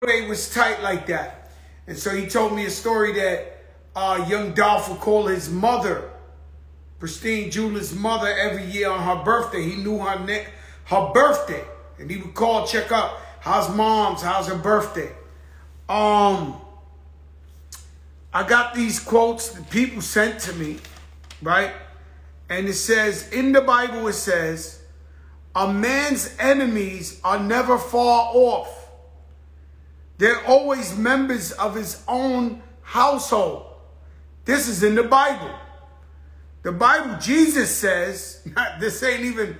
It was tight like that. And so he told me a story that young Dolph would call his mother, Pristine Julie's mother, every year on her birthday. He knew her birthday. And he would call, check up, how's mom's, how's her birthday? I got these quotes that people sent to me, right? And it says, in the Bible it says, a man's enemies are never far off. They're always members of his own household. This is in the Bible. The Bible, Jesus says, this ain't even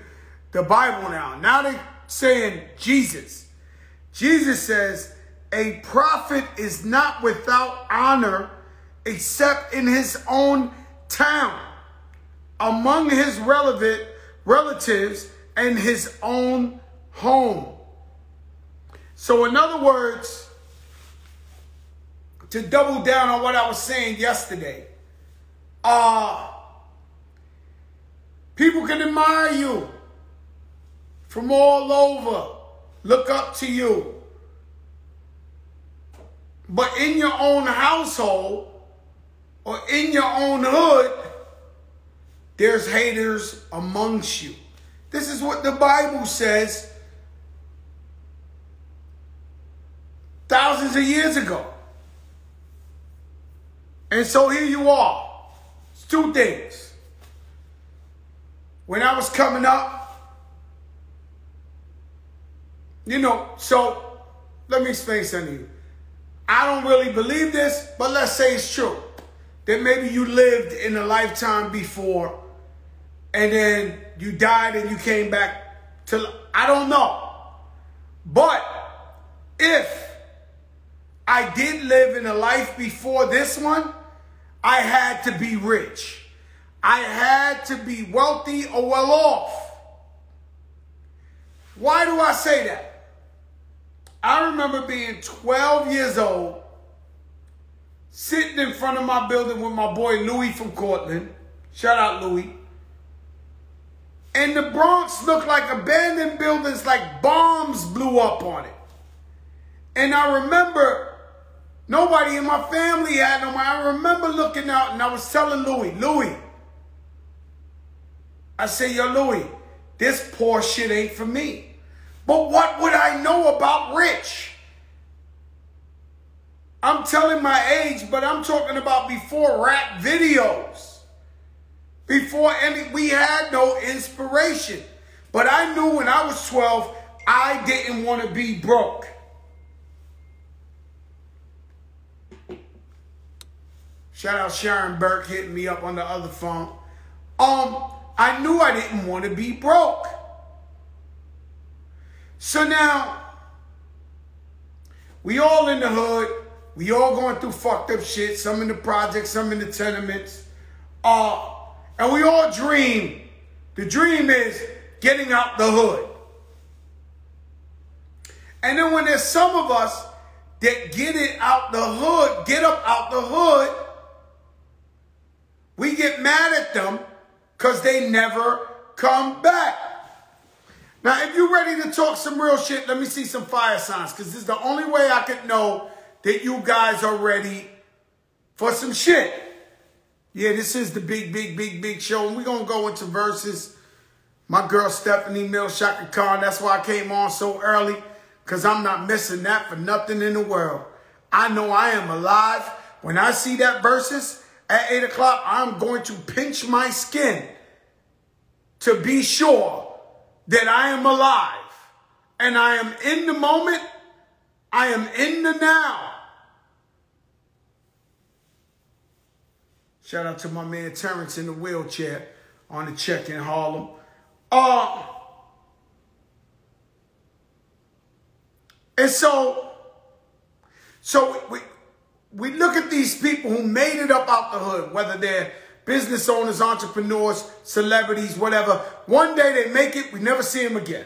the Bible now. Now they're saying Jesus. Jesus says, a prophet is not without honor except in his own town, among his relatives, and his own home. So in other words, to double down on what I was saying yesterday, people can admire you from all over, look up to you. But in your own household or in your own hood, there's haters amongst you. This is what the Bible says thousands of years ago. And so here you are. It's two things. When I was coming up, so let me explain something to you. I don't really believe this, but let's say it's true. That maybe you lived in a lifetime before and then you died and you came back to, I don't know. But if I did live in a life before this one, I had to be rich. I had to be wealthy or well off. Why do I say that? I remember being 12 years old, sitting in front of my building with my boy Louis from Cortland. Shout out Louis. And the Bronx looked like abandoned buildings, like bombs blew up on it. And I remember nobody in my family had no money. I remember looking out and I was telling Louis, I say, yo, Louis, this poor shit ain't for me. But what would I know about rich? I'm telling my age, but I'm talking about before rap videos. Before we had no inspiration. But I knew when I was 12, I didn't want to be broke. Shout out Sharon Burke hitting me up on the other phone. I knew I didn't want to be broke. So now, we all in the hood. We all going through fucked up shit. Some in the projects, some in the tenements. And we all dream. The dream is getting out the hood. And then when there's some of us that get it out the hood, get up out the hood, we get mad at them because they never come back. Now, if you're ready to talk some real shit, let me see some fire signs, because this is the only way I could know that you guys are ready for some shit. Yeah, this is the big show, and we're going to go into verses. My girl Stephanie Mills, Shaka Khan, that's why I came on so early, because I'm not missing that for nothing in the world. I know I am alive. When I see that verses at 8 o'clock, I'm going to pinch my skin to be sure that I am alive. And I am in the moment. I am in the now. Shout out to my man Terrence in the wheelchair on the check in Harlem. And so we look at these people who made it up out the hood, whether they're business owners, entrepreneurs, celebrities, whatever. One day they make it, we never see them again.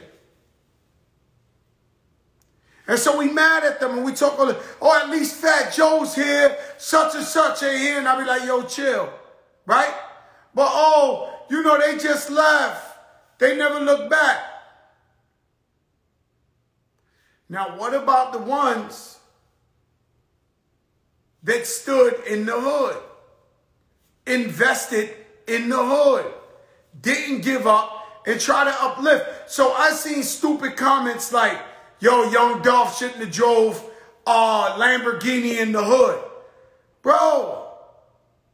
And so we mad at them and we talk, oh, at least Fat Joe's here, such and such ain't here. And I'll be like, yo, chill, right? But, oh, you know, they just left. They never look back. Now, what about the ones that stood in the hood, invested in the hood, didn't give up and try to uplift. So I seen stupid comments like, yo, Young Dolph shouldn't have drove Lamborghini in the hood. Bro,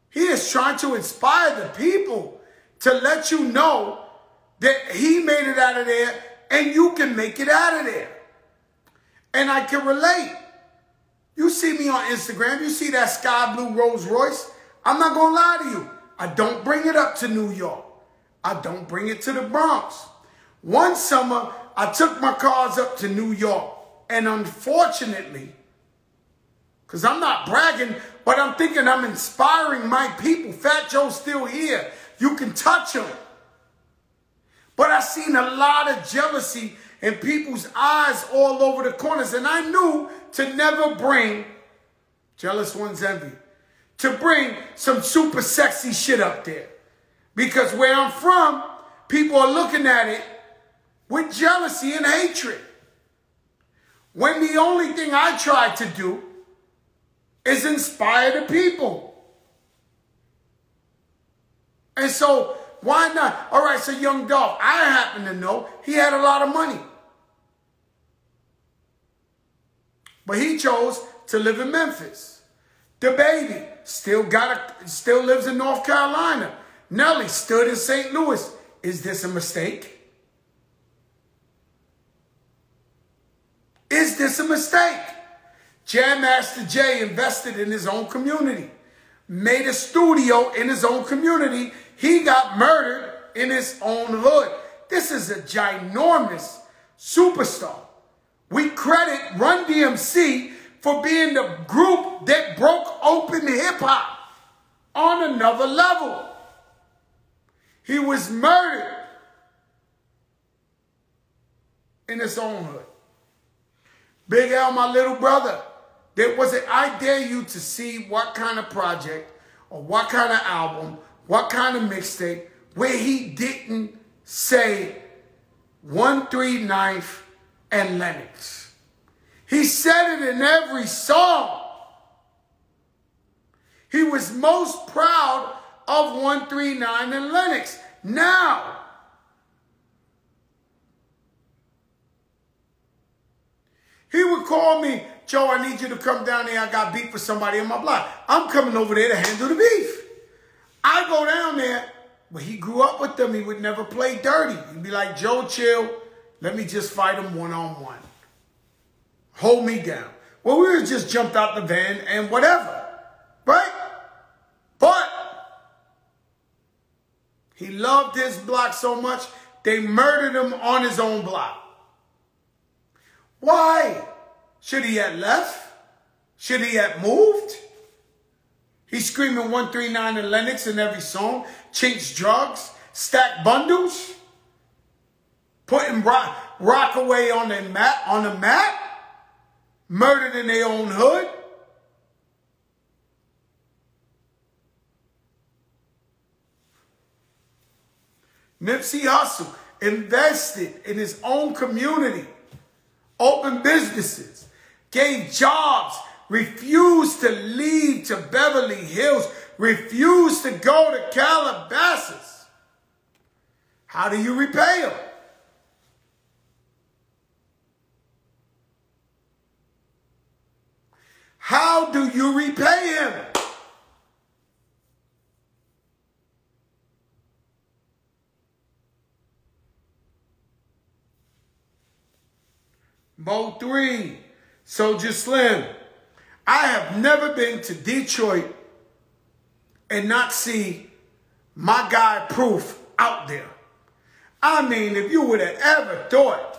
he is trying to inspire the people to let you know that he made it out of there and you can make it out of there. And I can relate. You see me on Instagram, you see that sky blue Rolls Royce. I'm not going to lie to you. I don't bring it up to New York. I don't bring it to the Bronx. One summer, I took my cars up to New York. And unfortunately, because I'm not bragging, but I'm thinking I'm inspiring my people. Fat Joe's still here. You can touch him. But I seen a lot of jealousy in people's eyes all over the corners. And I knew to never bring, jealous one's envy, to bring some super sexy shit up there. Because where I'm from, people are looking at it with jealousy and hatred. When the only thing I try to do is inspire the people. And so, why not? All right, so Young Dolph, I happen to know he had a lot of money. But he chose to live in Memphis. The baby still lives in North Carolina. Nelly stood in St. Louis. Is this a mistake? Is this a mistake? Jam Master Jay invested in his own community. Made a studio in his own community. He got murdered in his own hood. This is a ginormous superstar. We credit Run DMC for being the group that broke open hip-hop on another level. He was murdered in his own hood. Big L, my little brother, I dare you to see what kind of project or what kind of album, what kind of mixtape, where he didn't say 139th and Lennox. He said it in every song. He was most proud of 139 and Lennox. Now, he would call me, Joe, I need you to come down there. I got beef with somebody in my block. I'm coming over there to handle the beef. I go down there, but he grew up with them. He would never play dirty. He'd be like, Joe, chill. Let me just fight him one-on-one. Hold me down. Well, we just jumped out the van and whatever, right? But he loved his block so much, they murdered him on his own block. Why? Should he have left? Should he have moved? He's screaming 139 and Lennox in every song. Chinks drugs. Stack bundles. Putting Rockaway on the map. Murdered in their own hood. Nipsey Hussle invested in his own community. Opened businesses, gave jobs, refused to leave to Beverly Hills, refused to go to Calabasas. How do you repay him? How do you repay him? Mo 3, Soldier Slim. I have never been to Detroit and not see my guy Proof out there. I mean, if you would have ever thought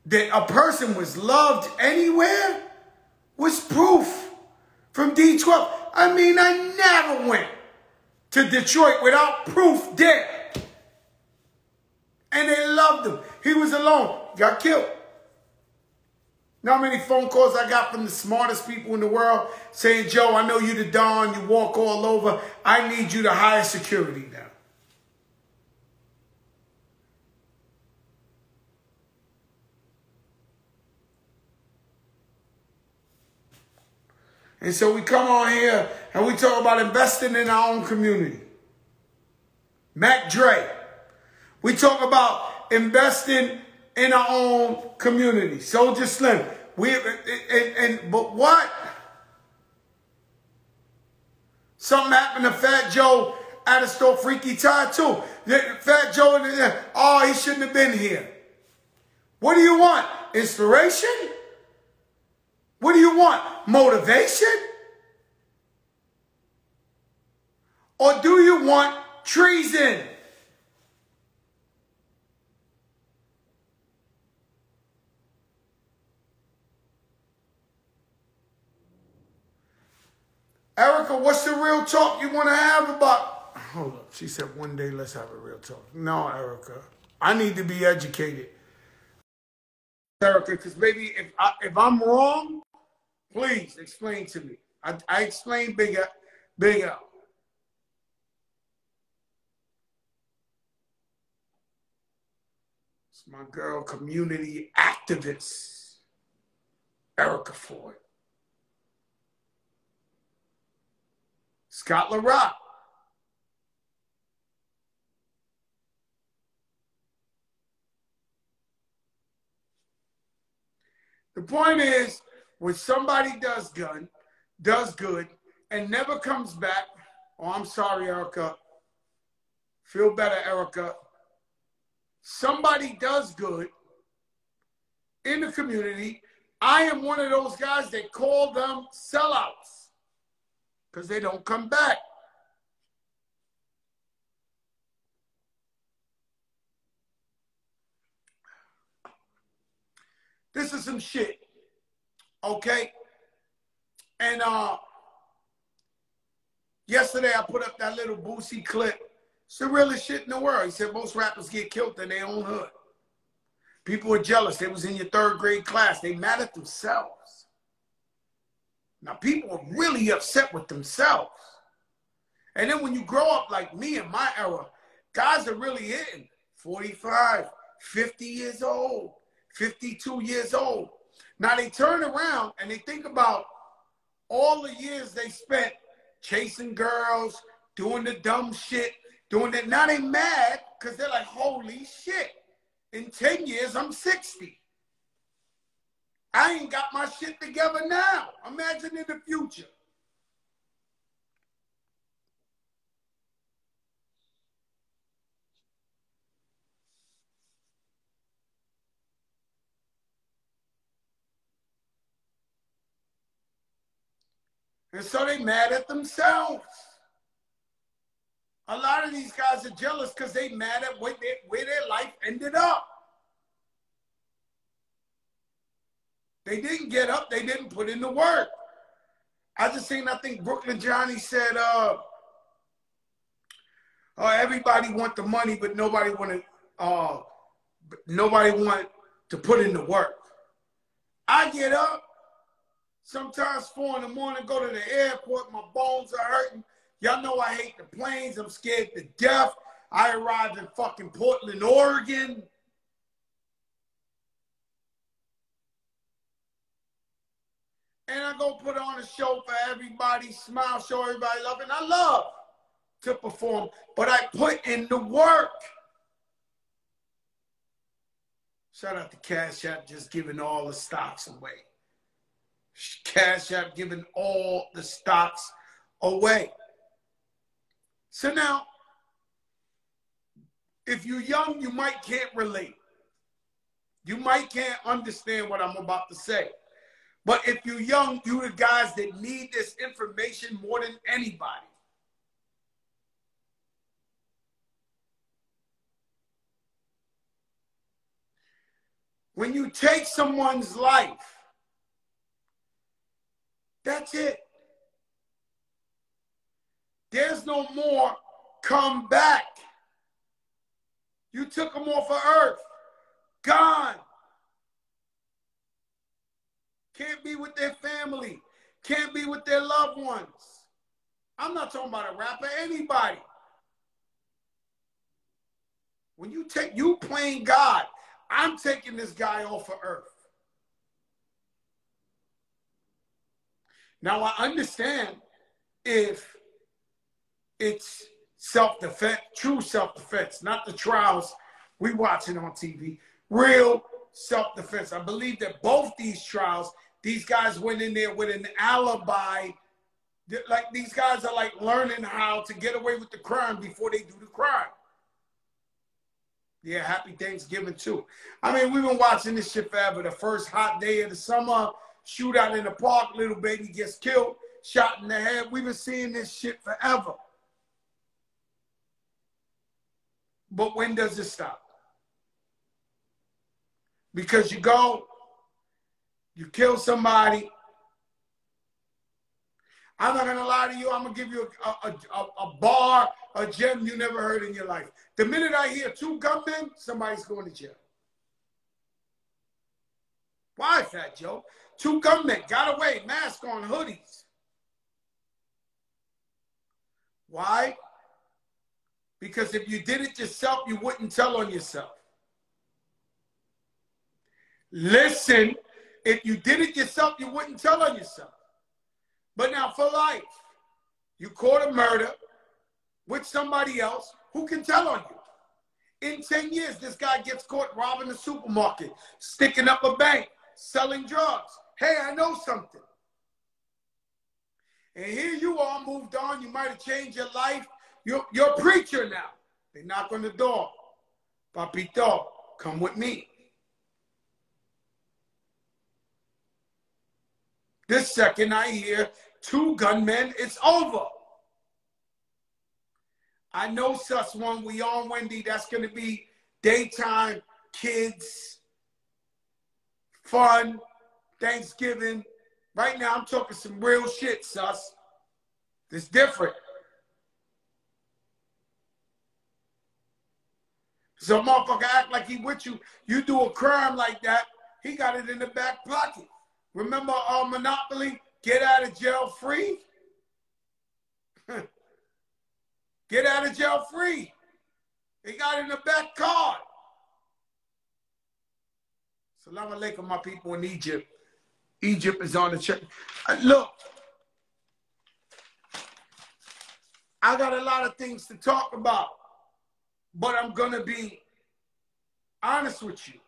that a person was loved anywhere, was Proof from D12. I mean, I never went to Detroit without Proof there. And they loved him. He was alone. Got killed. Know how many phone calls I got from the smartest people in the world saying, Joe, I know you the Don. You walk all over. I need you to hire security now. And so we come on here and we talk about investing in our own community. Mac Dre. We talk about investing in our own community. Soldier Slim. But what? Something happened to Fat Joe at a store, Freaky Tide too. Fat Joe, oh, he shouldn't have been here. What do you want? Inspiration? What do you want? Motivation? Or do you want treason? Erica, what's the real talk you want to have about? Hold up. She said one day let's have a real talk. No, Erica. I need to be educated. Erica, because maybe if I'm wrong, please explain to me. I explained Big L. It's my girl, community activist, Erica Ford. Scott LaRock. The point is, when somebody does good, and never comes back, oh, I'm sorry, Erica. Feel better, Erica. Somebody does good in the community. I am one of those guys that call them sellouts because they don't come back. This is some shit, okay? And yesterday I put up that little Boosie clip. It's the realest shit in the world. He said most rappers get killed in their own hood. People are jealous. They was in your third grade class. They mad at themselves. Now people are really upset with themselves. And then when you grow up like me in my era, guys are really hitting 45, 50 years old. 52 years old. Now they turn around and they think about all the years they spent chasing girls, doing the dumb shit, doing that. Now they mad because they're like, holy shit. In 10 years, I'm 60. I ain't got my shit together now. Imagine in the future. And so they mad at themselves. A lot of these guys are jealous because they mad at where their life ended up. They didn't get up. They didn't put in the work. I just seen, I think Brooklyn Johnny said, everybody want the money, but nobody want to put in the work. I get up. Sometimes 4 in the morning, go to the airport, my bones are hurting. Y'all know I hate the planes. I'm scared to death. I arrived in fucking Portland, Oregon. And I go put on a show for everybody, smile, show everybody love. And I love to perform, but I put in the work. Shout out to Cash App, just giving all the stocks away. Cash App giving all the stocks away. So now, if you're young, you might can't relate. You might can't understand what I'm about to say. But if you're young, you the guys that need this information more than anybody. When you take someone's life, that's it. There's no more come back. You took them off of earth. Gone. Can't be with their family. Can't be with their loved ones. I'm not talking about a rapper, anybody. When you playing God, I'm taking this guy off of earth. Now, I understand if it's self-defense, true self-defense, not the trials we watching on TV, real self-defense. I believe that both these trials, these guys went in there with an alibi. Like, these guys are like learning how to get away with the crime before they do the crime. Yeah, happy Thanksgiving too. I mean, we've been watching this shit forever. The first hot day of the summer, shootout in the park, little baby gets killed, shot in the head. We've been seeing this shit forever. But when does it stop? Because you go, you kill somebody. I'm not going to lie to you. I'm going to give you a bar, a gem you never heard in your life. The minute I hear 2 gunmen, somebody's going to jail. Why, Fat Joe? 2 gunmen got away, mask on, hoodies. Why? Because if you did it yourself, you wouldn't tell on yourself. Listen, if you did it yourself, you wouldn't tell on yourself. But now for life, you caught a murder with somebody else, who can tell on you? In 10 years, this guy gets caught robbing a supermarket, sticking up a bank, selling drugs. Hey, I know something. And here you are, moved on. You might have changed your life. You're a preacher now. They knock on the door. Papito, come with me. This second I hear 2 gunmen, it's over. I know sus one, we on Wendy. That's going to be daytime, kids, fun, Thanksgiving. Right now I'm talking some real shit, sus. It's different. So a motherfucker act like he with you. You do a crime like that, he got it in the back pocket. Remember Monopoly? Get out of jail free? Get out of jail free. They got it in the back card. Salam alaikum, my people in Egypt. Egypt is on the check. Look, I got a lot of things to talk about, but I'm going to be honest with you.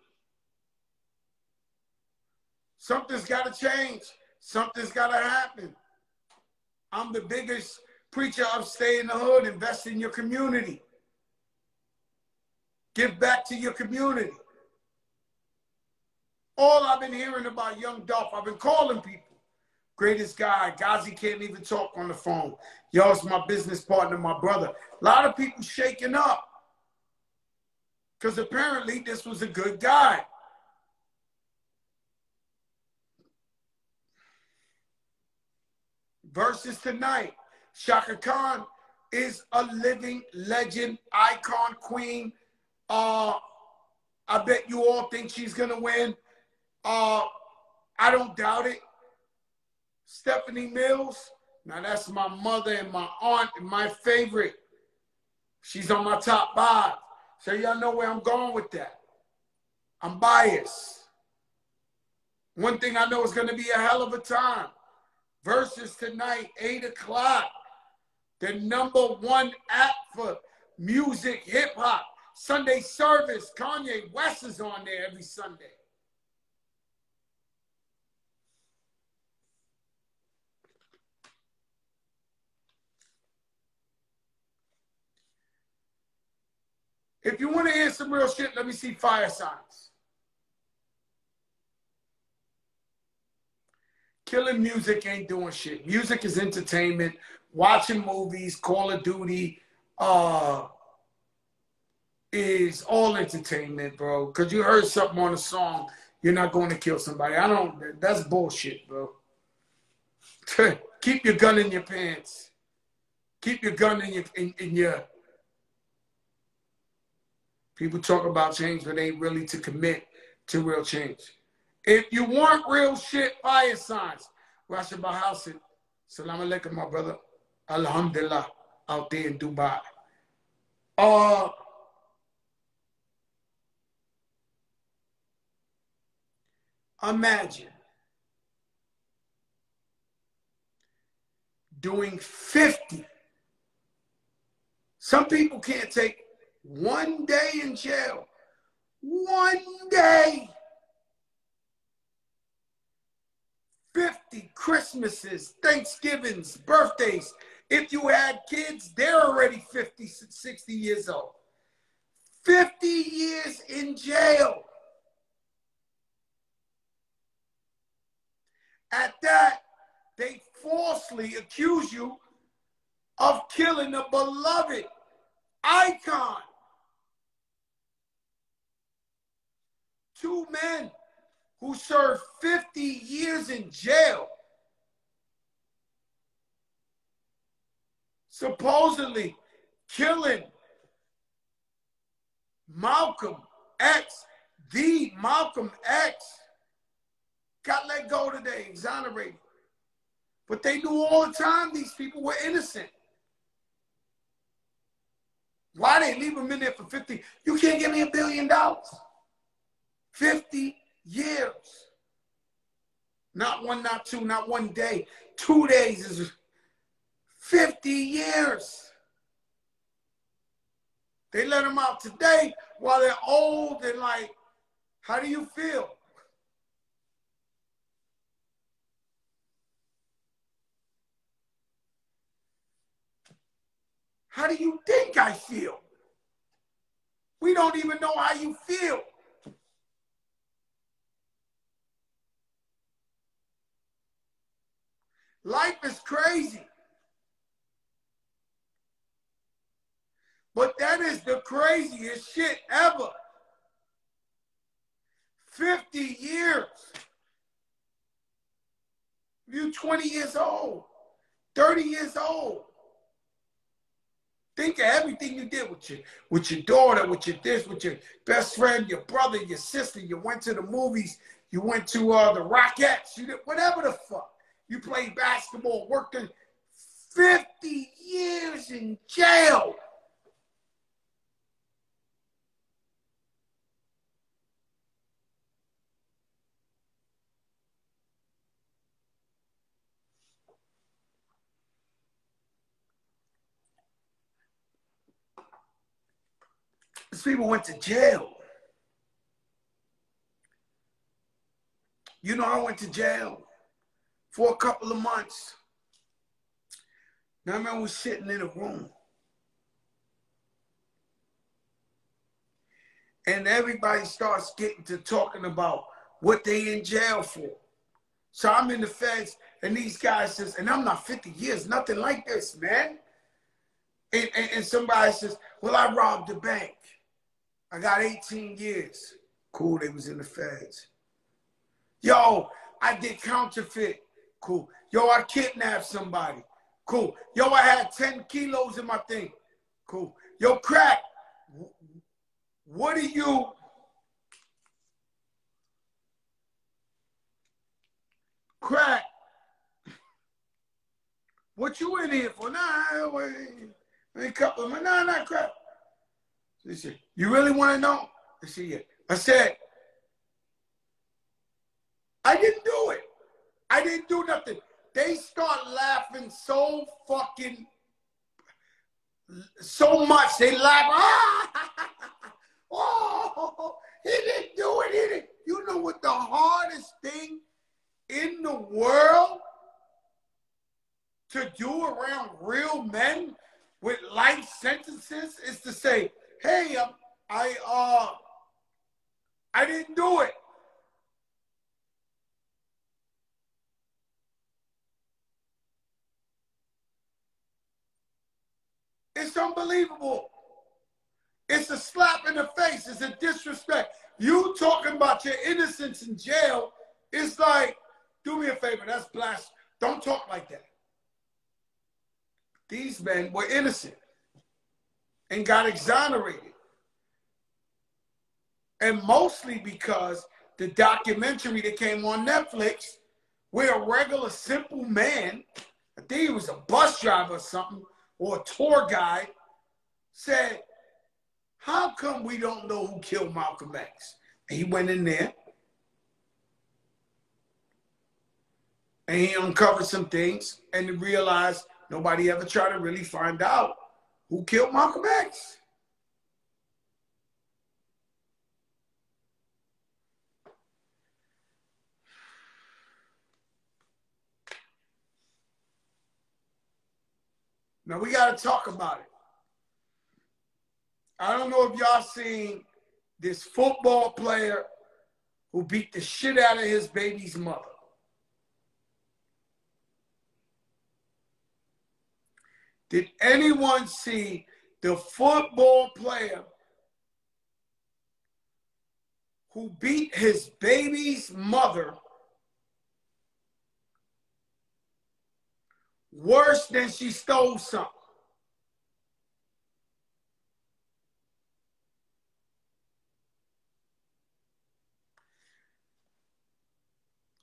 Something's got to change. Something's got to happen. I'm the biggest preacher of stay in the hood, invest in your community. Give back to your community. All I've been hearing about Young Dolph, I've been calling people. Greatest guy. Ghazi can't even talk on the phone. Yo, it's my business partner, my brother. A lot of people shaking up because apparently this was a good guy. Versus tonight, Shaka Khan is a living legend, icon, queen. I bet you all think she's going to win. I don't doubt it. Stephanie Mills, now that's my mother and my aunt and my favorite. She's on my top 5. So y'all know where I'm going with that. I'm biased. One thing I know is going to be a hell of a time. Versus tonight, 8 o'clock. The #1 app for music, hip-hop. Sunday service. Kanye West is on there every Sunday. If you want to hear some real shit, let me see fire signs. Killing music ain't doing shit. Music is entertainment. Watching movies, Call of Duty, is all entertainment, bro. Because you heard something on a song, you're not going to kill somebody. That's bullshit, bro. Keep your gun in your pants. Keep your gun in your. People talk about change, but they ain't really to commit to real change. If you want real shit, fire signs. Rasha Bahausit. Salam alaikum, my brother. Alhamdulillah. Out there in Dubai. Imagine doing 50. Some people can't take 1 day in jail. 1 day. 50 Christmases, Thanksgivings, birthdays. If you had kids, they're already 50, 60 years old. 50 years in jail. At that, they falsely accuse you of killing a beloved icon. 2 men who served 50 years in jail, supposedly killing Malcolm X, the Malcolm X, got let go today, exonerated. But they knew all the time these people were innocent. Why they leave them in there for 50? You can't give me $1 billion. 50 years. Not one, not two, not 1 day. 2 days is 50 years. They let them out today while they're old and like, how do you feel? How do you think I feel? We don't even know how you feel. Life is crazy. But that is the craziest shit ever. 50 years. You're 20 years old, 30 years old. Think of everything you did with your daughter, with your this, with your best friend, your brother, your sister. You went to the movies. You went to the Rockettes. You did whatever the fuck. You played basketball, worked in 50 years in jail. These people went to jail. You know, I went to jail for a couple of months. Now, I remember we was sitting in a room. And everybody starts getting to talking about what they in jail for. So I'm in the feds, and these guys says, and I'm not 50 years, nothing like this, man. And somebody says, well, I robbed a bank. I got 18 years. Cool, they was in the feds. Yo, I did counterfeit. Cool. Yo, I kidnapped somebody. Cool. Yo, I had 10 kilos in my thing. Cool. Yo, crack. What are you? Crack. What you in here for? Nah, wait, couple of nah, not crack. They said, you really want to know? I said, yeah. I said, I didn't do it. I didn't do nothing. They start laughing so much. They laugh. Ah! Oh, he didn't do it. He didn't. You know what the hardest thing in the world to do around real men with life sentences is to say, hey, I didn't do it. It's unbelievable. It's a slap in the face. It's a disrespect. You talking about your innocence in jail is like, do me a favor, that's blasphemy. Don't talk like that. These men were innocent and got exonerated. And mostly because the documentary that came on Netflix, where a regular simple man, I think he was a bus driver or something, or a tour guide, said, how come we don't know who killed Malcolm X? And he went in there and he uncovered some things and realized nobody ever tried to really find out who killed Malcolm X. Now we got to talk about it. I don't know if y'all seen this football player who beat the shit out of his baby's mother. Did anyone see the football player who beat his baby's mother worse than she stole something?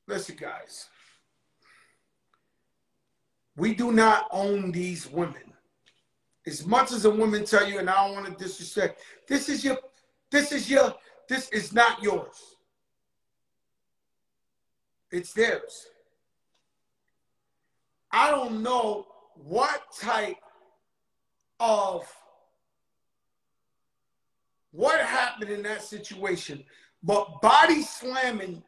Listen, guys. We do not own these women. As much as a woman tell you, and I don't want to disrespect, this is not yours. It's theirs. I don't know what type of, what happened in that situation, but body slamming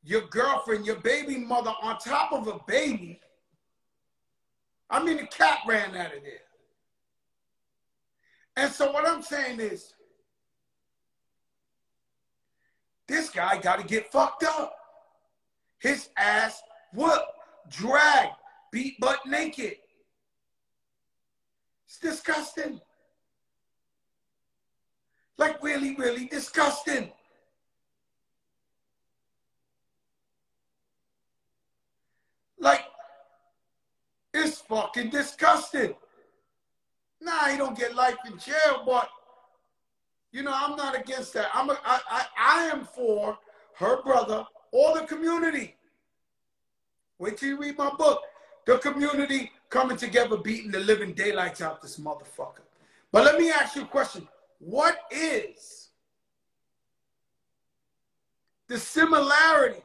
your girlfriend, your baby mother on top of a baby, I mean, the cat ran out of there. And so what I'm saying is, this guy got to get fucked up. His ass whooped, dragged, beat butt naked. It's disgusting. Like really, really disgusting. Like, it's fucking disgusting. Nah, he don't get life in jail, but, you know, I'm not against that. I am for her brother or the community. Wait till you read my book. The community coming together, beating the living daylights out this motherfucker. But let me ask you a question. What is the similarity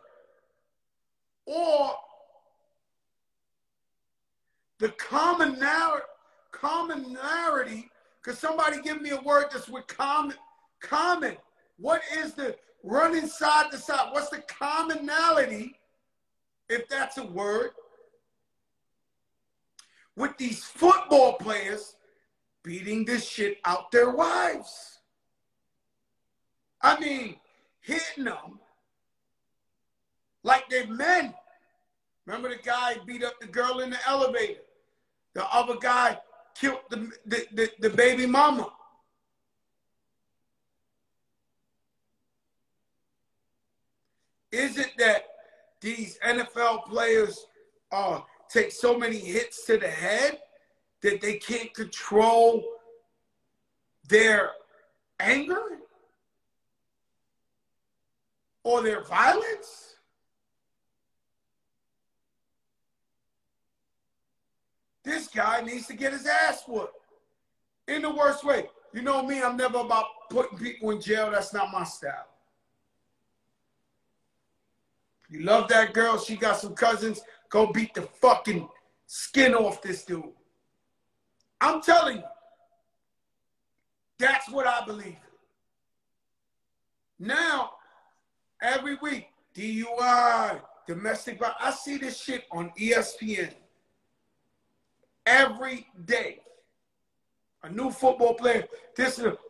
or the commonality, because somebody give me a word that's with common. What is the running side to side? What's the commonality, if that's a word, with these football players beating this shit out their wives? I mean, hitting them like they're men. Remember the guy beat up the girl in the elevator? The other guy killed the baby mama. Is it that these NFL players take so many hits to the head that they can't control their anger or their violence? This guy needs to get his ass whooped in the worst way. You know me, I'm never about putting people in jail. That's not my style. You love that girl, she got some cousins, go beat the fucking skin off this dude. I'm telling you, that's what I believe in. Now, every week, DUI, domestic violence, I see this shit on ESPN. Every day, a new football player.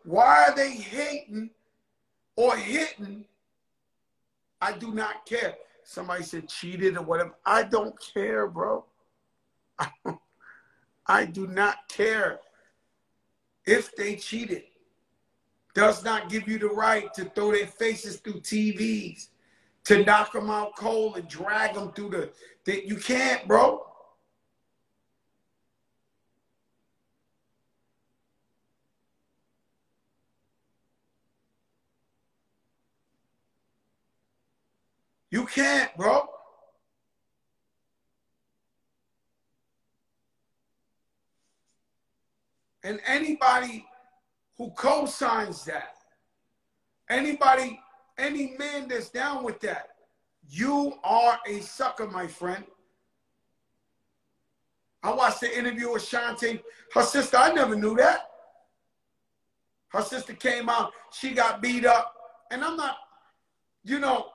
Why are they hating or hitting? I do not care. Somebody said cheated or whatever. I don't care, bro. I do not care if they cheated. Does not give you the right to throw their faces through TVs, to knock them out cold and drag them through you can't, bro. You can't, bro. And anybody who co-signs that, any man that's down with that, you are a sucker, my friend. I watched the interview with Shantae. Her sister, I never knew that. Her sister came out. She got beat up. And I'm not, you know,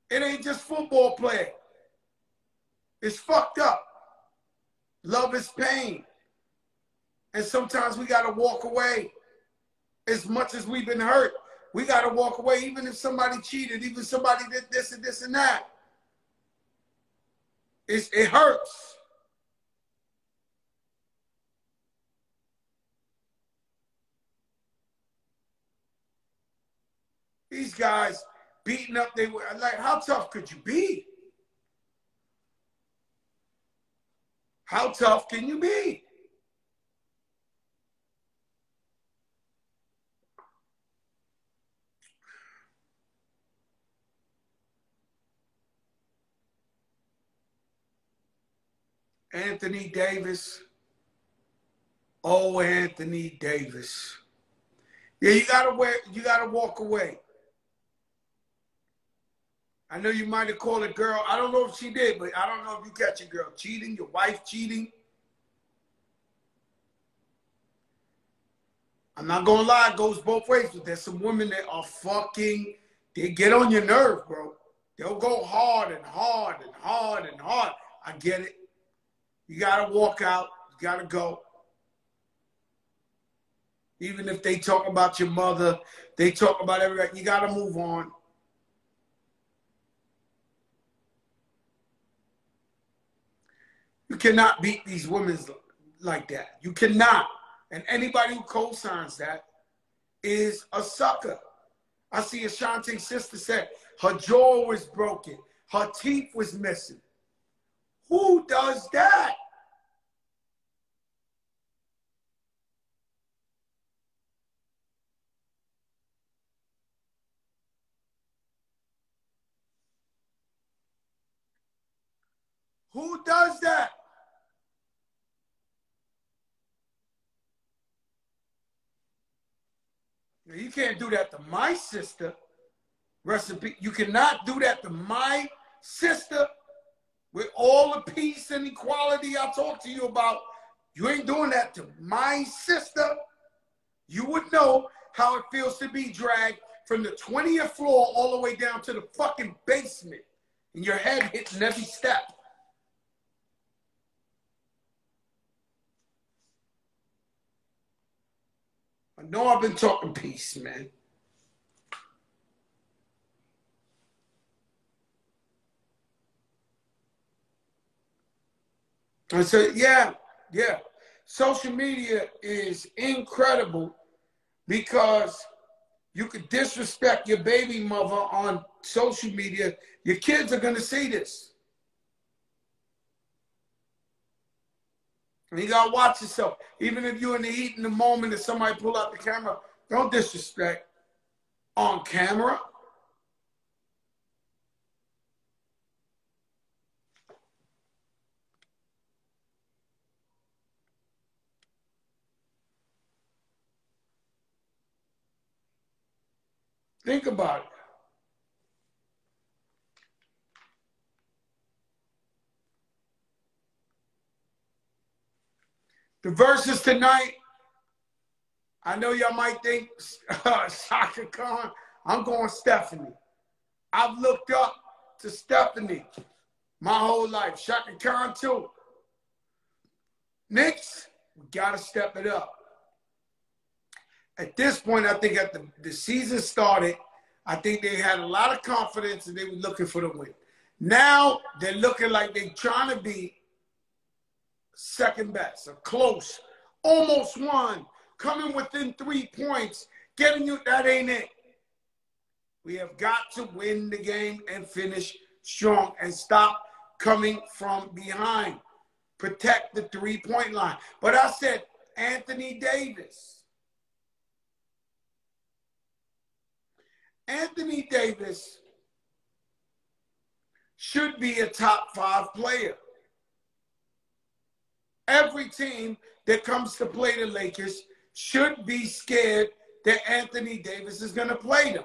it ain't just football play. It's fucked up. Love is pain. And sometimes we got to walk away. As much as we've been hurt, we got to walk away, even if somebody cheated, even if somebody did this and this and that. It hurts. These guys beating up, they were like, how tough could you be? How tough can you be? Anthony Davis. Oh, Anthony Davis. Yeah, you gotta walk away. I know you might have called a girl. I don't know if she did, but I don't know if you catch a girl cheating, your wife cheating. I'm not gonna lie, it goes both ways. But there's some women that are fucking, they get on your nerve, bro. They'll go hard and hard and hard and hard. I get it. You gotta walk out. You gotta go. Even if they talk about your mother, they talk about everybody, you gotta move on. You cannot beat these women like that. You cannot. And anybody who co-signs that is a sucker. I see Ashanti's sister said her jaw was broken. Her teeth was missing. Who does that? Who does that? Now, you can't do that to my sister. Recipe. You cannot do that to my sister with all the peace and equality I talked to you about. You ain't doing that to my sister. You would know how it feels to be dragged from the 20th floor all the way down to the fucking basement and your head hitting every step. I know I've been talking peace, man. I said, yeah. Social media is incredible because you could disrespect your baby mother on social media. Your kids are going to see this. And you got to watch yourself. Even if you're in the heat in the moment and somebody pull out the camera, don't disrespect on camera. Think about it. The verses tonight, I know y'all might think Shaka Khan, I'm going Stephanie. I've looked up to Stephanie my whole life. Shaka Khan too. Knicks, we got to step it up. At this point, I think at the season started, I think they had a lot of confidence and they were looking for the win. Now, they're looking like they're trying to be second best, or close, almost won, coming within 3 points, getting you, that ain't it. We have got to win the game and finish strong and stop coming from behind. Protect the 3-point line. But I said, Anthony Davis. Anthony Davis should be a top 5 player. Every team that comes to play the Lakers should be scared that Anthony Davis is going to play them.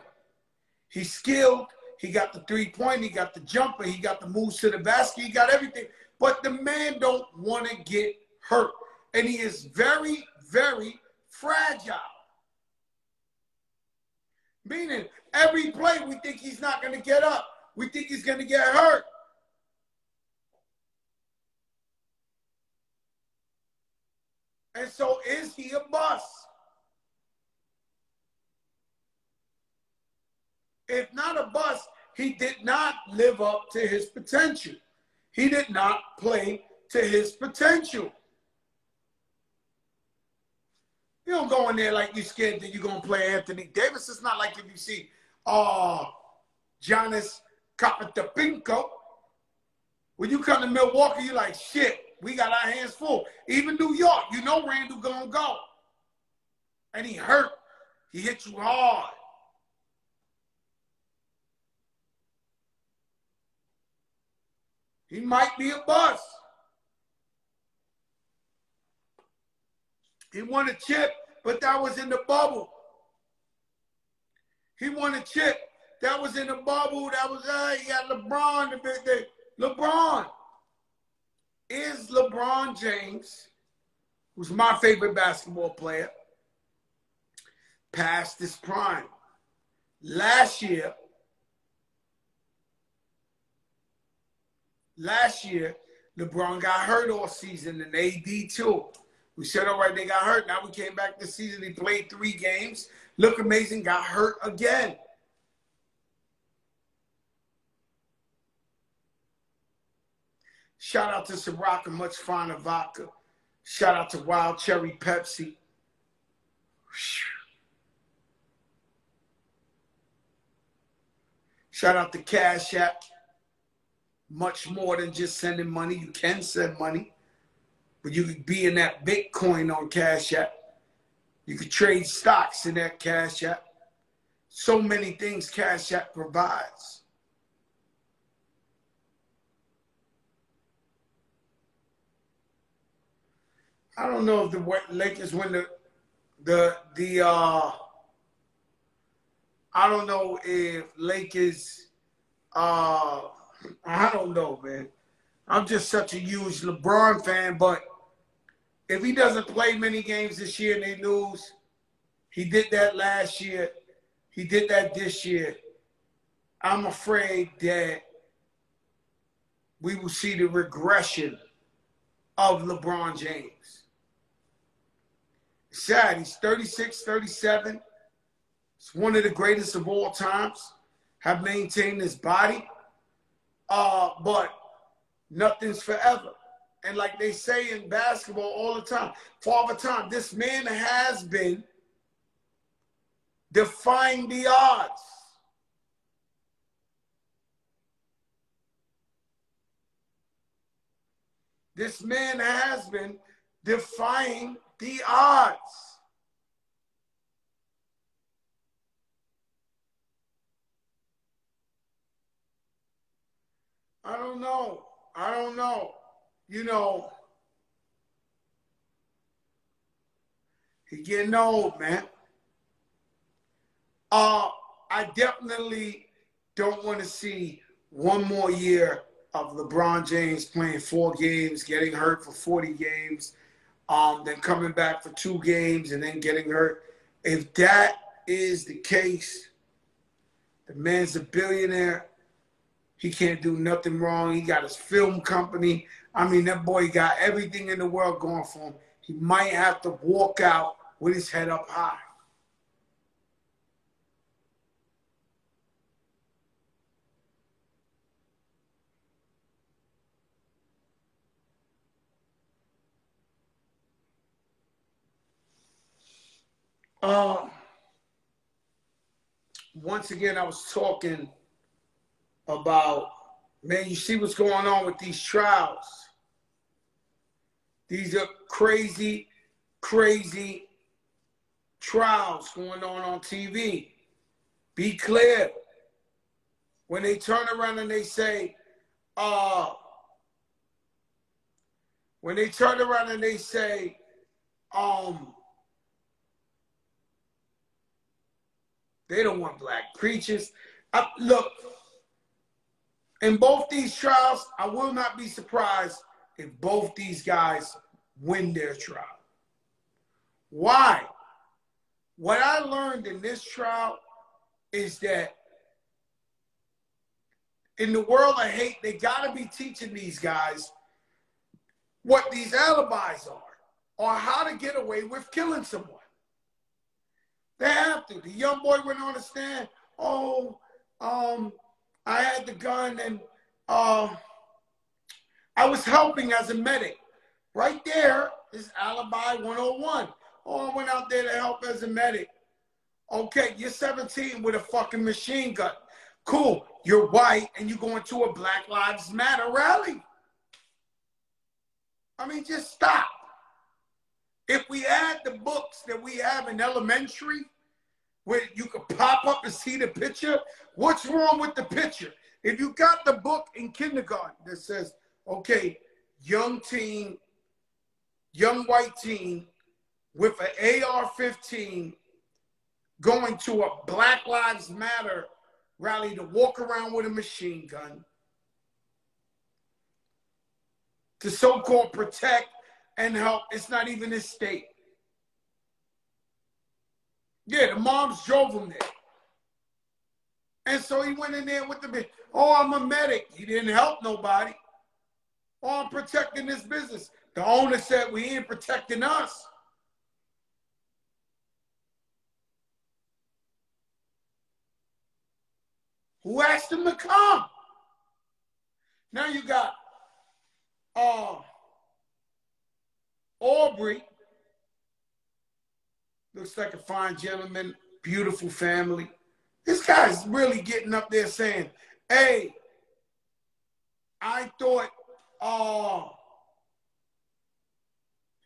He's skilled. He got the three-point. He got the jumper. He got the moves to the basket. He got everything. But the man don't want to get hurt. And he is very, very fragile. Meaning, every play we think he's not going to get up. We think he's going to get hurt. And so is he a bust? If not a bust, he did not live up to his potential. He did not play to his potential. You don't go in there like you're scared that you're going to play Anthony Davis. It's not like if you see Giannis Kapatapinko. When you come to Milwaukee, you're like, shit, we got our hands full. Even New York, you know Randall going to go. And he hurt. He hit you hard. He might be a bust. He won a chip, but that was in the bubble. He won a chip. That was in the bubble. That was, he got LeBron. LeBron. Is LeBron James, who's my favorite basketball player, past his prime? Last year, LeBron got hurt all season, and AD too. We said, all right, they got hurt. Now we came back this season. He played 3 games. Looked amazing. Got hurt again. Shout out to Ciroc, Much Finer Vodka. Shout out to Wild Cherry Pepsi. Shout out to Cash App. Much more than just sending money. You can send money, but you could be in that Bitcoin on Cash App. You could trade stocks in that Cash App. So many things Cash App provides. I don't know if the Lakers win I don't know if Lakers, I don't know, man. I'm just such a huge LeBron fan, but if he doesn't play many games this year and they lose, he did that last year, he did that this year, I'm afraid that we will see the regression of LeBron James. It's sad. He's 36, 37. He's one of the greatest of all times. Have maintained his body. But nothing's forever. And like they say in basketball all the time, Father Time, this man has been defying the odds. This man has been defying the odds. I don't know. I don't know. You know, he's getting old, man. I definitely don't want to see one more year of LeBron James playing 4 games, getting hurt for 40 games, then coming back for 2 games and then getting hurt. If that is the case, the man's a billionaire. He can't do nothing wrong. He got his film company. I mean, that boy got everything in the world going for him. He might have to walk out with his head up high. Once again, I was talking about, man, you see what's going on with these trials. These are crazy, crazy trials going on TV. Be clear. When they turn around and they say, they don't want black preachers. Look, In both these trials, I will not be surprised if both these guys win their trial. Why? What I learned in this trial is that in the world of hate, they got to be teaching these guys what these alibis are, or how to get away with killing someone. They have to. The young boy went on the stand. Oh, I had the gun and I was helping as a medic. Right there is alibi 101. Oh, I went out there to help as a medic. Okay, you're 17 with a fucking machine gun. Cool, you're white and you're going to a Black Lives Matter rally. I mean, just stop. If we had the books that we have in elementary, where you could pop up and see the picture, what's wrong with the picture? If you got the book in kindergarten that says, okay, young teen, young white teen with an AR-15 going to a Black Lives Matter rally to walk around with a machine gun to so-called protect and help. It's not even his state. Yeah, the moms drove him there. And so he went in there with the, oh, I'm a medic. He didn't help nobody. Oh, I'm protecting this business. The owner said, we ain't protecting us. Who asked him to come? Now you got Aubrey. Looks like a fine gentleman, beautiful family. This guy's really getting up there saying, hey, I thought,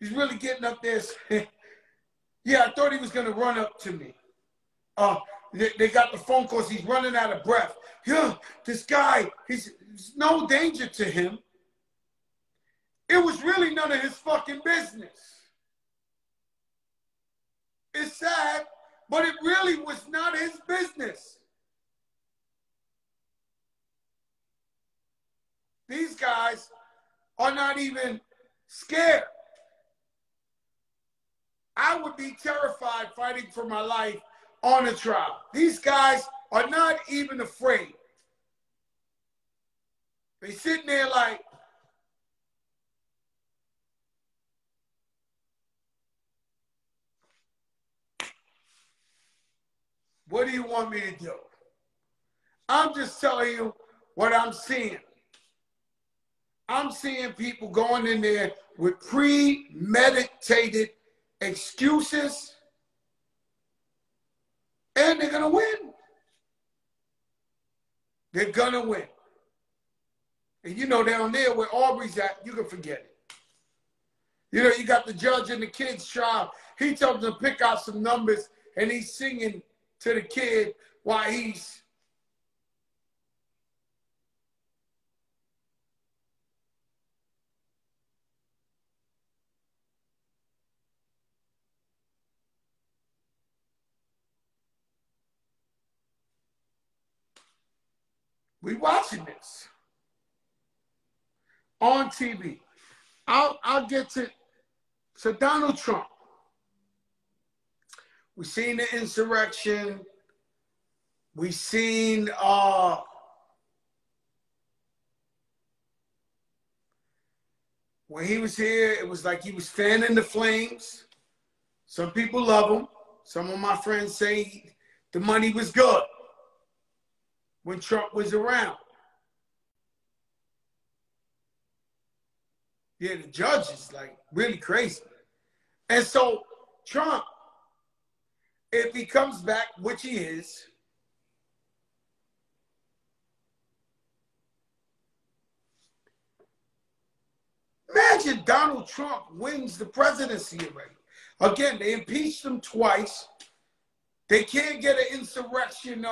he's really getting up there saying, yeah, I thought he was going to run up to me. They got the phone calls. He's running out of breath. Yeah, this guy, there's no danger to him. It was really none of his fucking business. It's sad, but it really was not his business. These guys are not even scared. I would be terrified fighting for my life on a trial. These guys are not even afraid. They sitting there like, what do you want me to do? I'm just telling you what I'm seeing. I'm seeing people going in there with premeditated excuses, and they're going to win. They're going to win. And you know, down there where Aubrey's at, you can forget it. You know, you got the judge in the kid's trial. He tells them to pick out some numbers, and he's singing to the kid while he's we watching this on TV. I'll get to so Donald Trump. We've seen the insurrection. We've seen when he was here, it was like he was fanning the flames. Some people love him. Some of my friends say the money was good when Trump was around. Yeah, the judge is like really crazy. And so Trump, if he comes back, which he is, imagine Donald Trump wins the presidency already. Again, they impeached him twice. They can't get an insurrection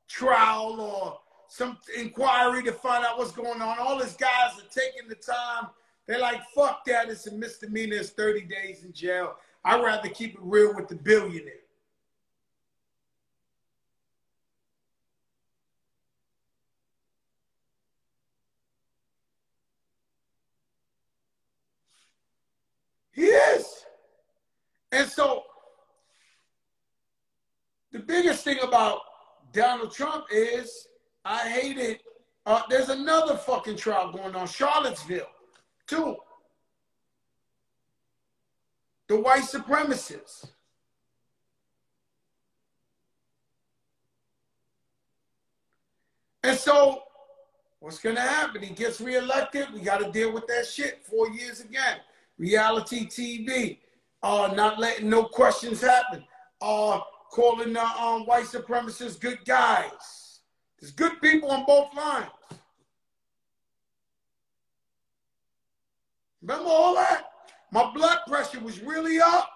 trial or some inquiry to find out what's going on. All these guys are taking the time. They're like, fuck that. It's a misdemeanor. It's 30 days in jail. I'd rather keep it real with the billionaire. And so the biggest thing about Donald Trump is I hate it. There's another fucking trial going on, Charlottesville, too. The white supremacists. And so what's going to happen? He gets reelected. We got to deal with that shit 4 years again. Reality TV. Not letting no questions happen. Calling the white supremacists good guys. There's good people on both lines. Remember all that? My blood pressure was really up.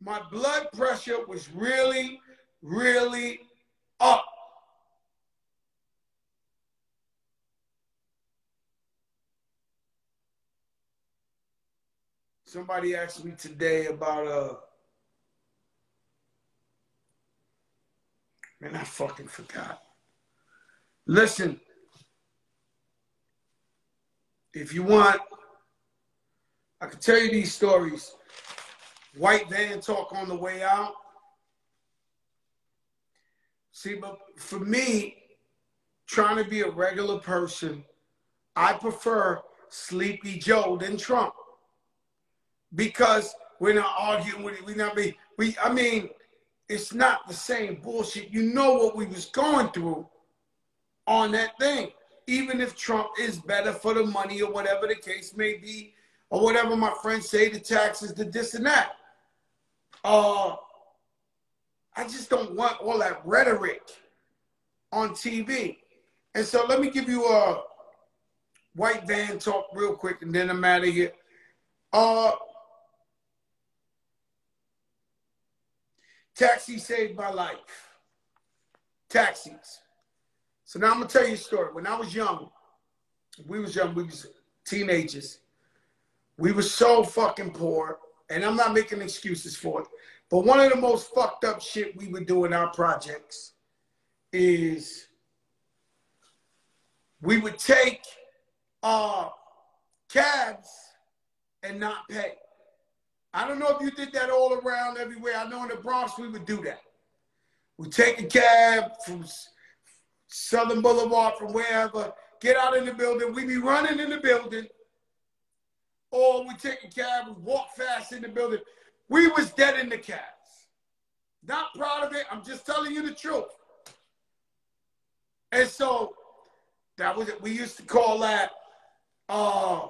My blood pressure was really, really up. Somebody asked me today about man, I fucking forgot. Listen, if you want, I can tell you these stories. White van talk on the way out. See, but for me, trying to be a regular person, I prefer Sleepy Joe than Trump. Because we're not arguing with it. I mean, it's not the same bullshit. You know what we was going through on that thing. Even if Trump is better for the money or whatever the case may be, or whatever my friends say, the taxes, the this and that. I just don't want all that rhetoric on TV. And so let me give you a white van talk real quick, and then I'm out of here. Taxi saved my life. Taxis. So now I'm going to tell you a story. When I was young, we was teenagers. We were so fucking poor, and I'm not making excuses for it, but one of the most fucked up shit we would do in our projects is we would take cabs and not pay. I don't know if you did that all around everywhere. I know in the Bronx we would do that. We take a cab from Southern Boulevard, from wherever, get out in the building. We be running in the building. Or we take a cab, we walk fast in the building. We was dead in the cabs. Not proud of it. I'm just telling you the truth. And so that was it. We used to call that, I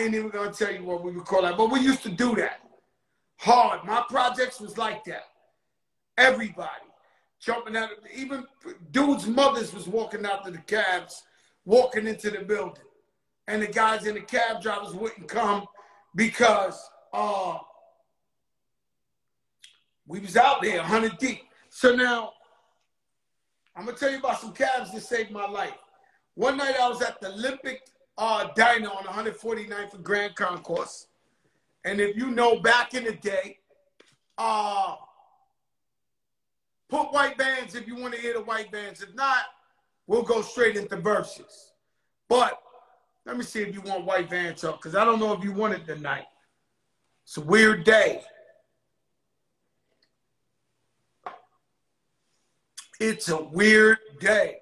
ain't even going to tell you what we would call that, but we used to do that. Hard. My projects was like that. Everybody. Jumping out. Even dudes' mothers was walking out to the cabs, walking into the building. And the guys in the cab drivers wouldn't come because we was out there 100 deep. So now, I'm going to tell you about some cabs that saved my life. One night I was at the Olympic Diner on 149th and Grand Concourse. And if you know, back in the day, put white bands if you want to hear the white bands. If not, we'll go straight into verses. But let me see if you want white van talk, because I don't know if you want it tonight. It's a weird day. It's a weird day.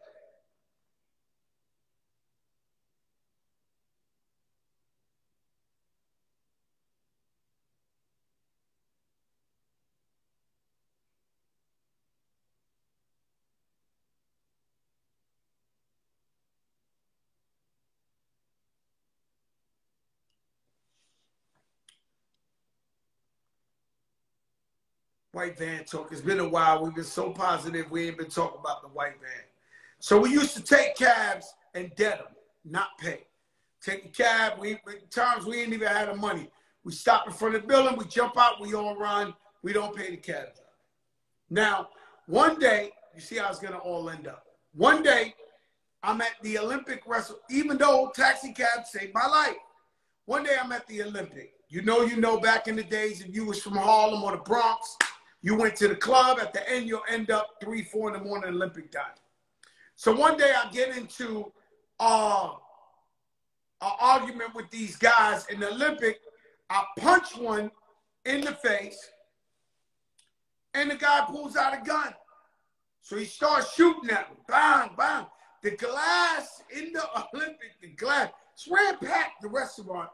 White van talk. It's been a while. We've been so positive we ain't been talking about the white van. So we used to take cabs and dead them, not pay. Take a cab. Times we ain't even had the money. We stop in front of the building. We jump out. We all run. We don't pay the cab driver. Now, one day, you see how it's going to all end up. One day, I'm at the Olympic wrestle, even though taxi cabs saved my life. One day, I'm at the Olympic. You know, back in the days, if you was from Harlem or the Bronx, you went to the club. At the end, you'll end up 3, 4 in the morning Olympic time. So one day I get into an argument with these guys in the Olympic. I punch one in the face, and the guy pulls out a gun. So he starts shooting at me. Bang, bang. The glass in the Olympic, the glass, it's ran packed, the restaurant.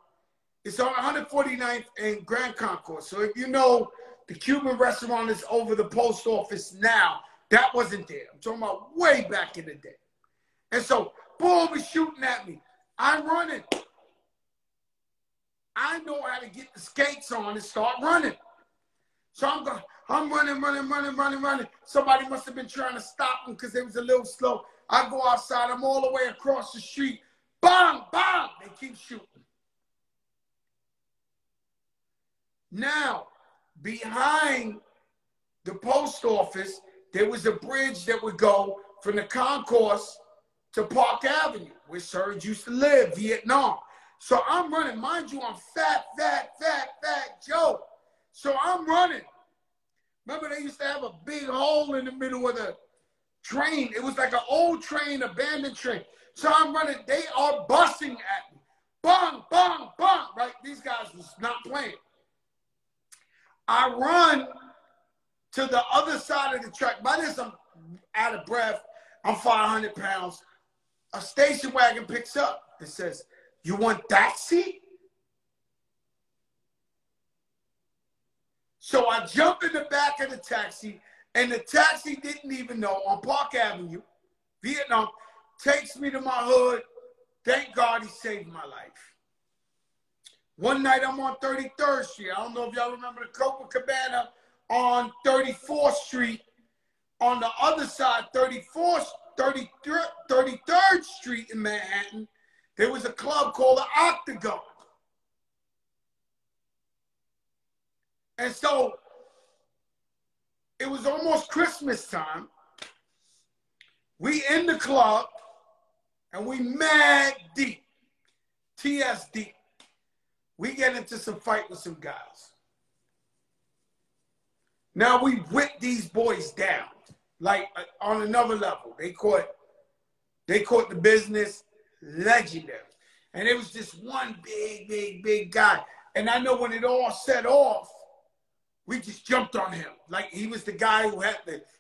It's on 149th and Grand Concourse. So if you know, the Cuban restaurant is over the post office now. That wasn't there. I'm talking about way back in the day. And so, boom, he's shooting at me. I'm running. I know how to get the skates on and start running. So I'm running. Somebody must have been trying to stop him because they was a little slow. I go outside. I'm all the way across the street. Bang, bang. They keep shooting. Now, behind the post office, there was a bridge that would go from the concourse to Park Avenue, where Serge used to live, Vietnam. So I'm running. Mind you, I'm fat Joe. So I'm running. Remember, they used to have a big hole in the middle of the train. It was like an old train, abandoned train. So I'm running. They are busting at me. Bang, bang, bang. Right? These guys was not playing. I run to the other side of the track. By this, I'm out of breath. I'm 500 pounds. A station wagon picks up and says, "You want taxi?" So I jump in the back of the taxi, and the taxi didn't even know, on Park Avenue, Vietnam, takes me to my hood. Thank God he saved my life. One night I'm on 33rd Street. I don't know if y'all remember the Copacabana on 34th Street. On the other side, 33rd Street in Manhattan, there was a club called the Octagon. And so it was almost Christmas time. We in the club and we mad deep, TSD. We get into some fight with some guys. Now we whip these boys down, like on another level. They caught the business, legendary. And it was just one big guy. And I know when it all set off, we just jumped on him. Like he was the guy who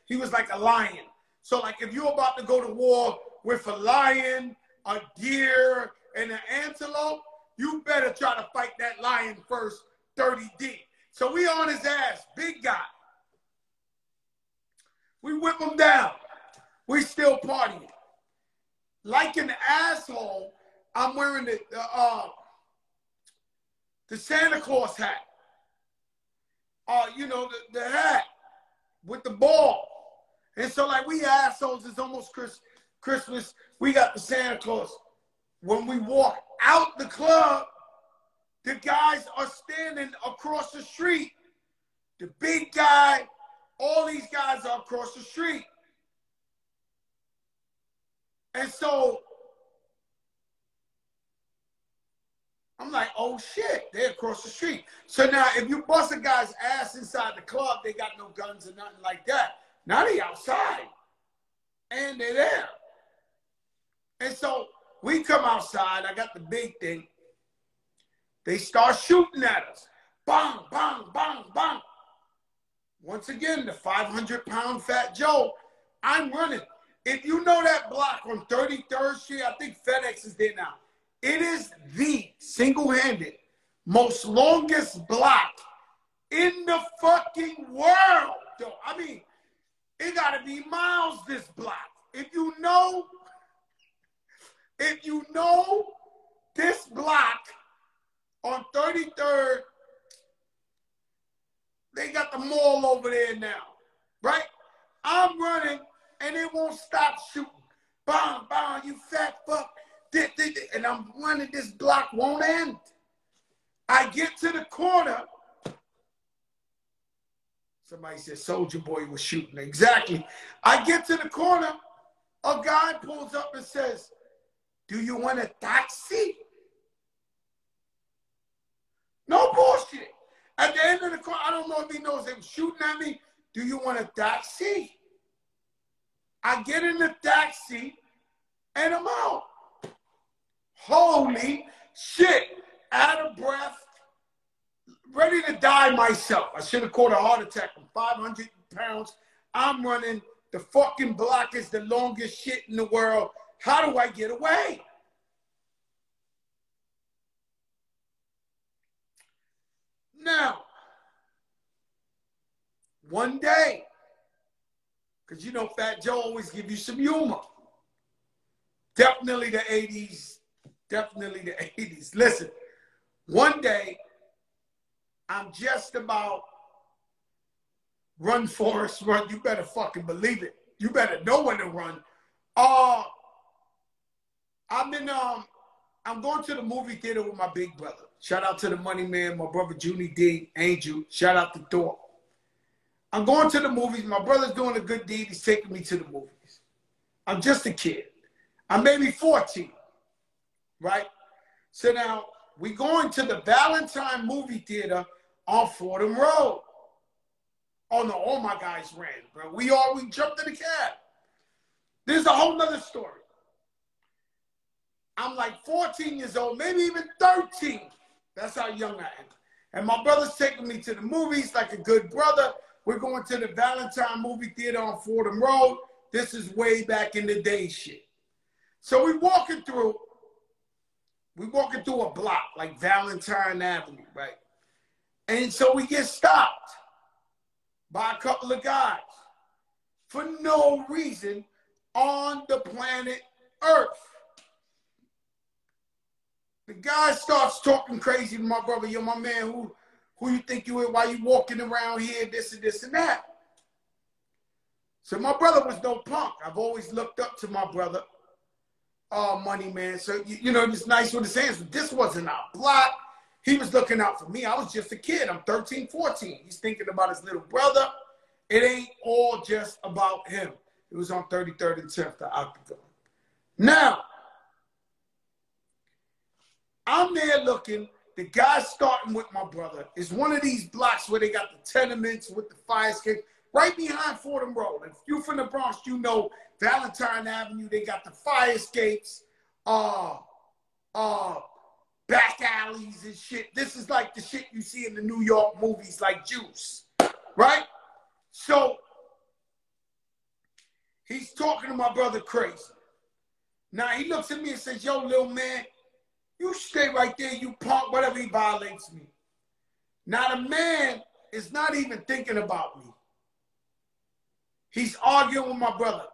he was like a lion. So like if you're about to go to war with a lion, a deer, and an antelope, you better try to fight that lion first, 30 deep. So we on his ass, big guy. We whip him down. We still partying. Like an asshole, I'm wearing the Santa Claus hat. You know, the hat with the ball. And so like we assholes, it's almost Christmas. We got the Santa Claus. When we walk out the club, the guys are standing across the street. The big guy, all these guys are across the street. And so I'm like, oh shit, they're across the street. So now if you bust a guy's ass inside the club, they got no guns or nothing like that. Now they outside. And they're there. And so we come outside, I got the big thing. They start shooting at us. Bang, bang, bang, bang. Once again, the 500-pound fat Joe, I'm running. If you know that block on 33rd Street, I think FedEx is there now. It is the single-handed most longest block in the fucking world. Though. I mean, it got to be miles, this block. If you know this block on 33rd, they got the mall over there now, right? I'm running, and they won't stop shooting. Bang, bang, you fat fuck. And I'm running, this block won't end. I get to the corner. Somebody said Soldier Boy was shooting. Exactly. I get to the corner. A guy pulls up and says, "Do you want a taxi?" No bullshit. At the end of the corner, I don't know if he knows they were shooting at me. "Do you want a taxi?" I get in the taxi and I'm out. Holy shit. Out of breath. Ready to die myself. I should have caught a heart attack. I'm 500 pounds. I'm running. The fucking block is the longest shit in the world. How do I get away? Now, one day, because you know Fat Joe always give you some humor. Definitely the 80s. Definitely the 80s. Listen, one day, I'm just about run, Forrest, run. You better fucking believe it. You better know when to run. I'm going to the movie theater with my big brother. Shout out to the money man, my brother Junie D, Angel. Shout out to Thor. I'm going to the movies. My brother's doing a good deed. He's taking me to the movies. I'm just a kid. I'm maybe 14, right? So now we're going to the Valentine movie theater on Fordham Road. Oh no, all my guys ran, bro. We jumped in the cab. There's a whole nother story. I'm like 14 years old, maybe even 13. That's how young I am. And my brother's taking me to the movies like a good brother. We're going to the Valentine movie theater on Fordham Road. This is way back in the day shit. So we're walking through a block like Valentine Avenue, right? And so we get stopped by a couple of guys for no reason on the planet Earth. The guy starts talking crazy to my brother. Yo, my man, who you think you is? Why you walking around here, this and this and that? So my brother was no punk. I've always looked up to my brother, money man. So, you know, just nice with his hands. But this wasn't our block. He was looking out for me. I was just a kid. I'm 13, 14. He's thinking about his little brother. It ain't all just about him. It was on 33rd and 10th, the Octagon. Now, I'm there looking. The guy starting with my brother is one of these blocks where they got the tenements with the fire escape right behind Fordham Road. If you're from the Bronx, you know Valentine Avenue, they got the fire escapes, back alleys and shit. This is like the shit you see in the New York movies like Juice, right? So he's talking to my brother crazy. Now he looks at me and says, yo, little man, you stay right there, you punk, whatever. He violates me. Now the man is not even thinking about me. He's arguing with my brother.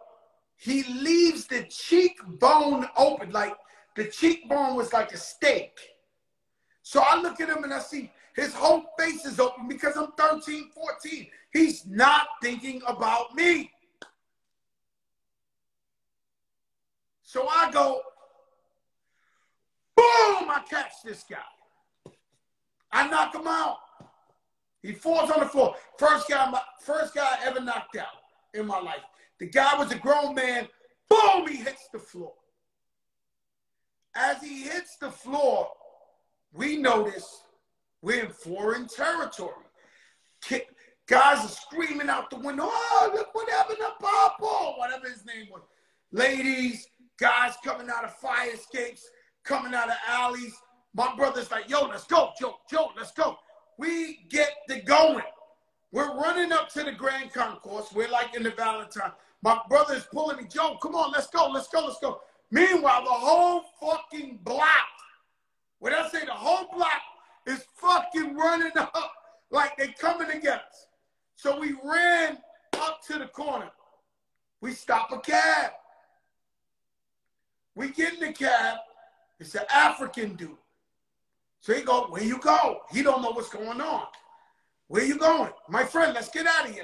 He leaves the cheekbone open, like the cheekbone was like a steak. So I look at him and I see his whole face is open because I'm 13, 14. He's not thinking about me. So I go, boom, I catch this guy. I knock him out. He falls on the floor. First guy I ever knocked out in my life. The guy was a grown man. Boom, he hits the floor. As he hits the floor, we notice we're in foreign territory. Guys are screaming out the window, oh, look what happened to Papa, whatever his name was. Ladies, guys coming out of fire escapes, coming out of alleys. My brother's like, yo, let's go, Joe, let's go. We get to going. We're running up to the Grand Concourse. We're like in the Valentine. My brother's pulling me, Joe, come on, let's go. Meanwhile, the whole fucking block, when I say the whole block is fucking running up like they coming together. So we ran up to the corner. We stop a cab. We get in the cab. It's an African dude. So he go, where you go? He don't know what's going on. Where you going? My friend, let's get out of here.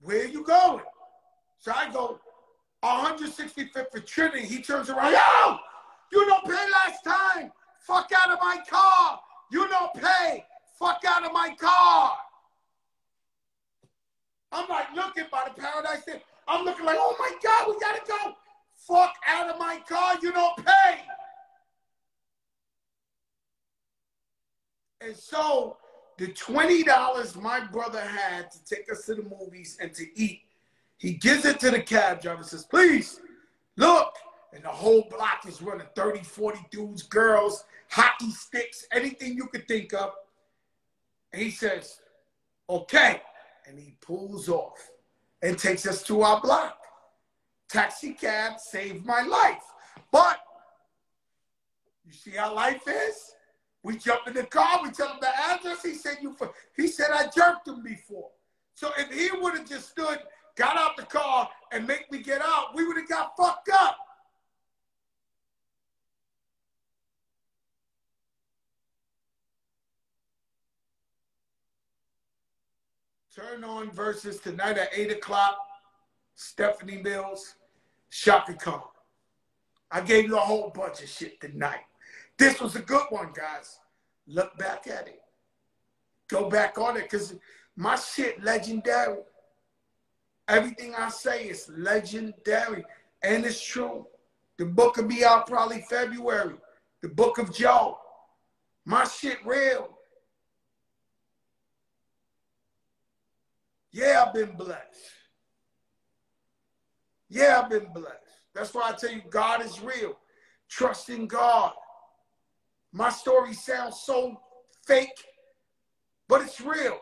Where you going? So I go, 165th for Trinity. He turns around, yo, you don't pay last time. Fuck out of my car. You don't pay. Fuck out of my car. I'm like looking by the Paradise Inn. I'm looking like, oh my God, we gotta go. Fuck out of my car. You don't pay. And so the $20 my brother had to take us to the movies and to eat, He gives it to the cab driver, says, please, look. And the whole block is running 30, 40 dudes, girls, hockey sticks, anything you could think of. And he says, okay. And he pulls off and takes us to our block. Taxi cab saved my life. But you see how life is? We jump in the car, we tell him the address. He said I jerked him before. So if he would have just stood, got out the car and make me get out, we would have got fucked up. Turn on Versus tonight at 8 o'clock. Stephanie Mills, Shaka Khan. I gave you a whole bunch of shit tonight. This was a good one, guys. Look back at it. Go back on it, because my shit legendary. Everything I say is legendary, and it's true. The book will be out probably February. The book of Job. My shit real. Yeah, I've been blessed. Yeah, I've been blessed. That's why I tell you, God is real. Trust in God. My story sounds so fake, but it's real.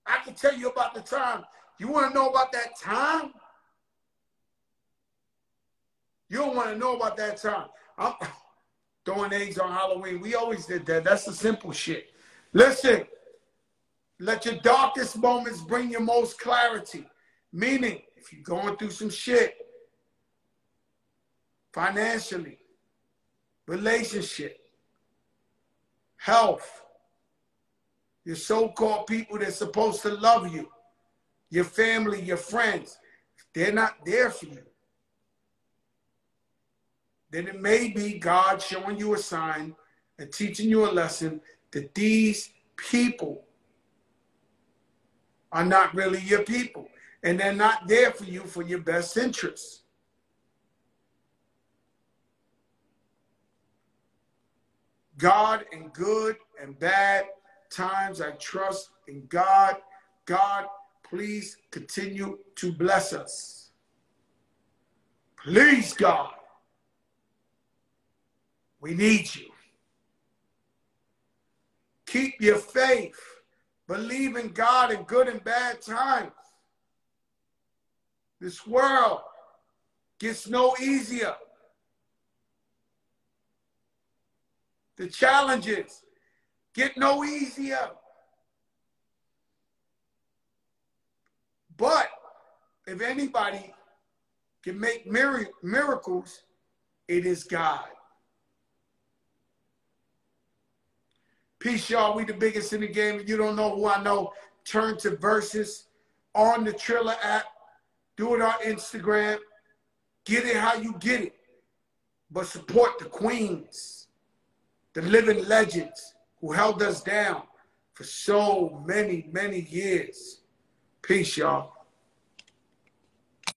I can tell you about the time. You want to know about that time? You don't want to know about that time. I'm throwing eggs on Halloween. We always did that. That's the simple shit. Listen, let your darkest moments bring your most clarity. Meaning, if you're going through some shit, financially, relationship, health, your so-called people that's supposed to love you, your family, your friends, if they're not there for you, then it may be God showing you a sign and teaching you a lesson that these people are not really your people. And they're not there for you for your best interests. God, in good and bad times, I trust in God. God, please continue to bless us. Please, God. We need you. Keep your faith. Believe in God in good and bad times. This world gets no easier. The challenges get no easier. But if anybody can make miracles, it is God. Peace, y'all. We the biggest in the game. If you don't know who I know, turn to Versus on the Triller app. Do it on Instagram. Get it how you get it. But support the queens, the living legends who held us down for so many, many years. Peace, y'all.